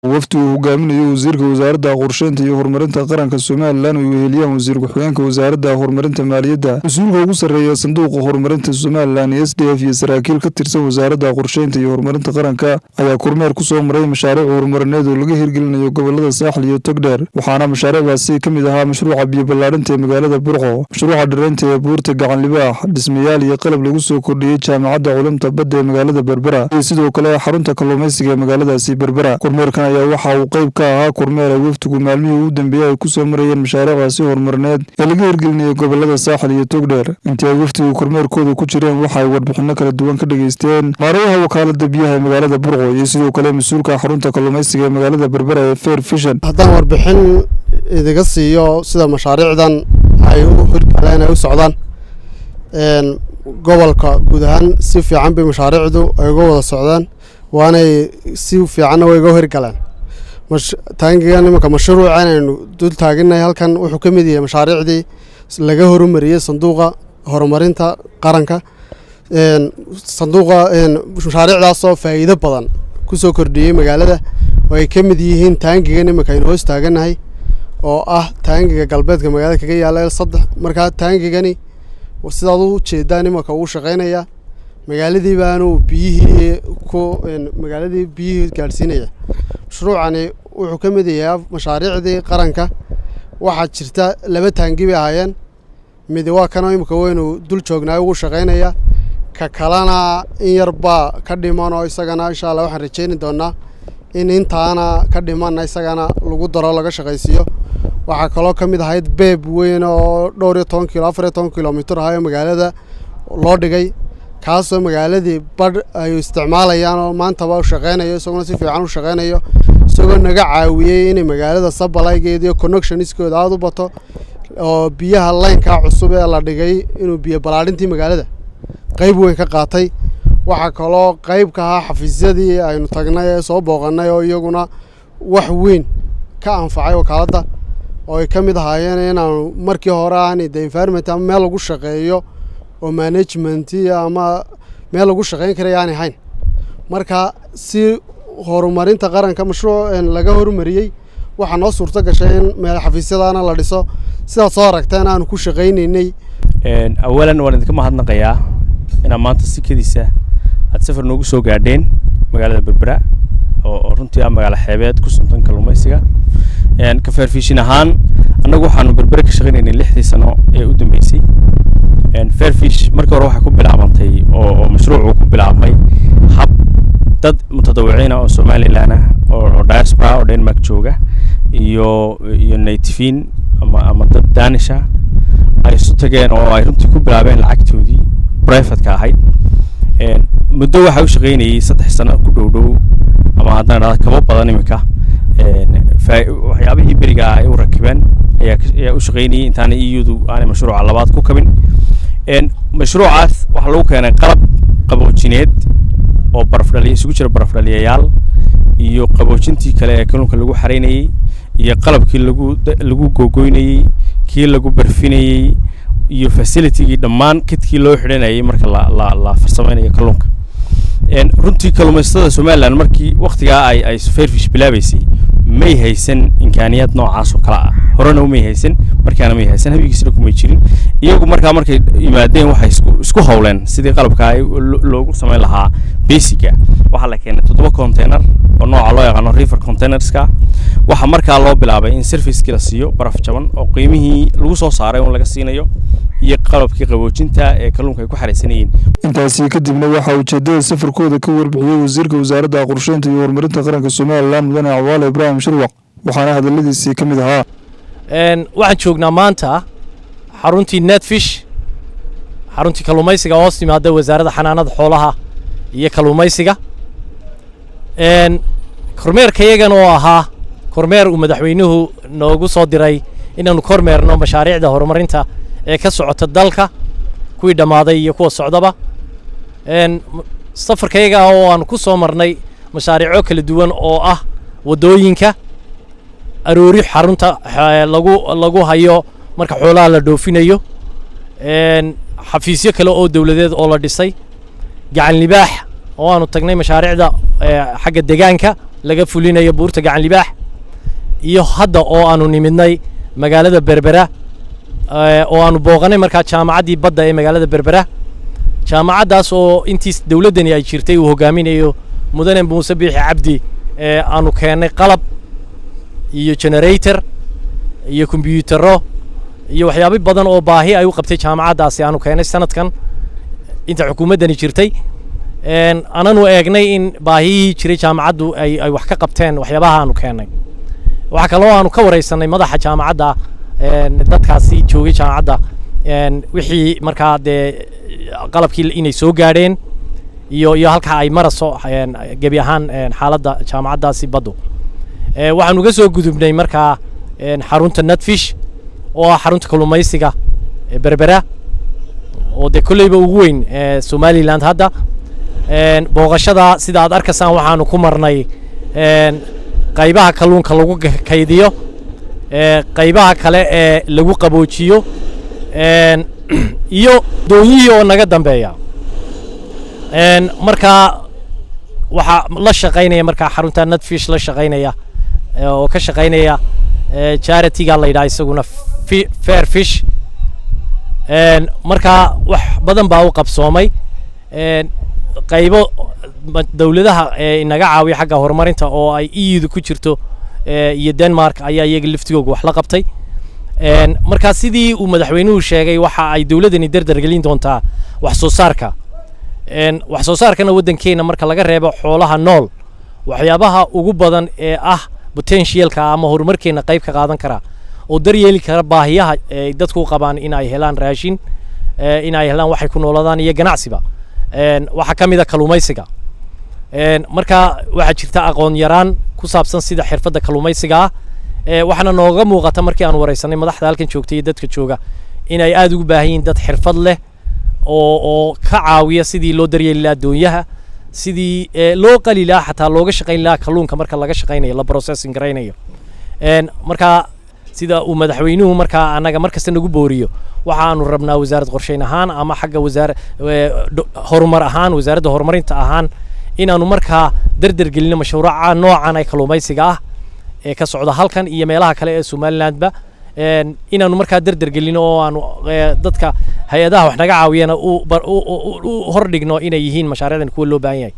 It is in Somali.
wafdi uu hogaaminayo wasiirka wasaaradda qorsheynta iyo horumarinta qaranka Soomaaliland oo weheliyay wasiir ku-xigeenka wasaaradda horumarinta maaliyadda mas'uulka ugu sarreeya sanduuqa horumarinta Soomaaliland SDF iyo saraakiil ka tirsan wasaaradda qorsheynta iyo horumarinta qaranka ayaa kormeer ku soo maray mashaariic horumarineed oo laga hirgelinayo gobolada Saaxil iyo Togdheer waxaana mashaariicdaasi ka mid ahaa mashruuca biyo ballaarinta ee magaalada Burco mashruuca dhireynta ee buurta gacan libaax dhismayaal iyo qalab lagu soo kordhiyay jaamacadda culuumta badda ee magaalada Berbera iyo sidoo kale xarunta kalluumaysiga ee magaaladaasi Berbera kormeerkan ayaa waxa uu qayb ka ahaa kormeer ay wafdigu maalmihii ugu dambeeyay ay ku soo marayeen mashaariicdaasi horumarineed ee laga hirgelinayo gobolada Saaxil iyo Togdheer intii ay wafdigu kormeerkooda ku jireen waxa ay warbixino kala duwan ka dhageysteen maarayaha wakaaladda biyaha ee magaalada Burco iyo sidoo kale mas'uulka xarunta kalluumaysiga ee magaalada Berbera ee Fair Vision haddaan warbixin idiga siiyo sida mashaariicdan ay u hirgaleen ay u socdaan gobolka guud ahaan si fiican bay mashaariicdu ay uga wada socdaan waana si fiican way uga hirgaleen taangiga nimanka mashruucan aynu dul taaganahay halkan wuxuu ka mid yahay mashaariicdii laga horumariyay sanduuqa horumarinta qaranka sanduuqa mashaariicdaas oo faa'iido badan ku soo kordhiyay magaalada oo ay ka mid yihiin taangiga nimanka aynu hoos taaganahay oo ah taangiga galbeedka magaalada kaga yaala saddex marka taangigani sidaad u jeedaan nimanka uu shaqeynaya magaaladii baanu biyihii magaaladii biyihii gaarsiinaya mashruucani wuxuu ka mid yahay mashaariicdii qaranka waxaa jirta laba taangi bay ahaayeen mid waa kan imika weynu dul joognaa ugu shaqeynaya ka kalena in yar baa ka dhiman oo isagana insha Allah waxaan rajeyni doonaa in intaana ka dhiman isagana lagu daro laga shaqaysiiyo waxaa kaloo ka mid ahayd beeb weyn oo 14 kilomitir ah magaalada loo dhigay kaasoo magaaladii badh ay isticmaalayaan oo maanta waa shaqeynayo isagoo si fiican u shaqeynayo isagoo naga caawiyay in magaalada sabalaygeeda iyo connectionskooda aad u bato oo biyaha line-ka cusub ee la dhigay inuu biyo balaarintii magaalada qayb weyn ka qaatay waxa kaloo qayb ka ah xafiisyadii aynu tagnay ee soo booqanay oo iyaguna wax weyn ka anfacay wakaaladda oo ay ka mid ahaayeen inaan markii hore aan environment ama meel lagu shaqeeyo oo management ama meel lagu shaqeyn karo aan ahayn marka si horumarinta qaranka mashruuc laga horumariyay waxa noo suurto gashay in meel xafiisyadaana la dhiso sida soo aragteen aan ku shaqeynaynay awalan waan idinka mahadnaqayaa inaan maanta si kadiisa aad safar noogu soo gaadheen magaalada Berbera oo runtii ah magaalo xeebeed ku suntan kalluumaysiga ka Fair Vision ahaan annagu waxaanu Berbera ka shaqeynaynay 6 sano ee u dambeysay Fair Fish markii hore waxa ku bilaabantay oo mashruucu ku bilaabmay hab dad mutadawiciin ah oo Soomaaliland ah oo diaspora oo Denmark jooga iyo nativiin ama dad Danish ah ay isu tageen oo ay runtii ku bilaabeen lacagtoodii private ka ahayd muddo waxa uu shaqeynayay 3 sano ku dhow ama haddana kaba badan imika waxyaabihii beriga ay u rakibeen ayaa u shaqeynayay intaan iyadu aan mashruuca labaad ku kabin mashruucaas waxa lagu keenay qalab qaboojineed oo barafdhaliya isugu jira barafdhaliyayaal iyo qaboojintii kale ee kalluunka lagu xareynayay iyo qalabkii lagu googoynayay kii lagu barfinayay iyo facility-gii dhammaan kidkii loo xidhanayay marka la farsameynayo kalluunka runtii kalluumaysatada Soomaaliland markii waqtiga ay Fair Fish bilaabaysay may haysan imkaaniyad noocaas oo kala ah horena uma haysan markaana may haysan habigiisna kuma jirin iyagu markay yimaadeen waxay isku hawleen sidii qalabka ay loogu sameyn lahaa basic waxa la keenay 7 container oo nooca loo yaqaan river containerska waxa markaa loo bilaabay in service-kii la siiyo baraf jaban oo qiimihii lagu soo saaray oo laga siinayo iyo qalabkii qaboojinta ee kalluunka ay ku xareysanayeen intaasi kadibna waxa uu jeedada safarkooda ka warbixiyay wasiirka wasaaradda qorsheynta iyo horumarinta qaranka Soomaaliland Mudane Cawaale Ibrahim Shirwac waxaana hadaladiisii ka mid ahaa waxaan joognaa maanta xaruntii Netfish xaruntii kalluumaysiga oo timaada wasaaradda xanaanada xoolaha iyo kalluumaysiga kormeerkayagan oo ahaa kormeer uu madaxweynuhu noogu soo diray inaanu kormeerno mashaariicda horumarinta ee ka socota dalka kuwii dhamaaday iyo kuwa socdaba safarkayaga oo aan ku soo marnay mashaariico kala duwan oo ah wadooyinka aroori xarunta lagu hayo marka xoolaha la dhoofinayo xafiisyo kale oo dawladeed oo la dhisay gacan libaax oo aanu tagnay mashaariicda xagga deegaanka laga fulinayo buurta gacan libaax iyo hadda oo aanu nimidnay magaalada berbera oo aanu booqanay markaa jaamacaddii badda ee magaalada berbera jaamacaddaas oo intii dawladdani ay jirtay uu hogaaminayo mudane muuse biixi cabdi aanu keennay qalab iyo generator iyo kombiyuutarro iyo waxyaabo badan oo baahi ay u qabtay jaamacaddaasi aanu keenay sanadkan inta xukuumaddani jirtay ananu eegnay in baahiyihii jiray jaamacaddu ay wax ka qabteen waxyaabaha aanu keennay waxaa kaloo aanu ka waraysanay madaxa jaamacadda dadkaasi joogay jaamacadda wixii markaa dee qalabkii inay soo gaadheen iyo halkaa ay maraso gebi ahaan xaaladda jaamacaddaasi baddu waxaanu uga soo gudubnay markaa xarunta Nutfish oo ah xarunta kalluumaysiga berbera oo dee kolleyba ugu weyn Somaliland hadda booqashada sida aad arkaysaan waxaanu ku marnay qaybaha kalluunka lagu kaydiyo qaybaha kale ee lagu qaboojiyo iyo doonyihii oo naga dambeeya markaa waxaa la shaqaynaya markaa xarunta Nutfish la shaqaynaya oo ka shaqaynaya charity-ga la yidhaha isaguna Fair Fish markaa wax badan baa u qabsoomay qaybo dawladaha inaga caawiya xagga horumarinta oo ay EU ku jirto iyo Denmark ayaa iyaga liftigooga wax la qabtay markaa sidii uu madaxweynuhu sheegay waxa ay dawladdani dardargelin doontaa wax soo saarkana waddankeena marka laga reebo xoolaha nool waxyaabaha ugu badan ee ah potentialka ama horumarkeena qayb ka qaadan kara oo daryeeli kara baahiyaha ay dadku qabaan in ay helaan raashin in ay helaan waxay ku noolaadaan iyo ganacsiba waxa kamid ah kalluumaysiga marka waxa jirta aqoon yaraan ku saabsan sida xirfadda kalluumaysiga waxaana nooga muuqata markii aan wareysanay madaxda halkan joogtay iyo dadka jooga in ay aad ugu baahan yihiin dad xirfad leh oo ka caawiya sidii loo daryeeli lahaa doonyaha sidii loo qali lahaa xataa looga shaqayn lahaa kalluunka marka laga shaqaynayo la processing garaynayo marka sida uu madaxweynuhu markaa anaga markasta nagu booriyo waxaanu rabnaa wasaaradda qorsheyn ahaan ama xagga horumar ahaan wasaaradda horumarinta ahaan inaanu markaa dardargelino mashruuca noocan ay kalluumaysiga ah ee ka socda halkan iyo meelaha kale ee Somalilandba inaanu markaa dardargelino oo aanu dadka hay'adaha wax naga caawiyana u hordhigno inay yihiin mashaariicdan kuwa loo baahan yahay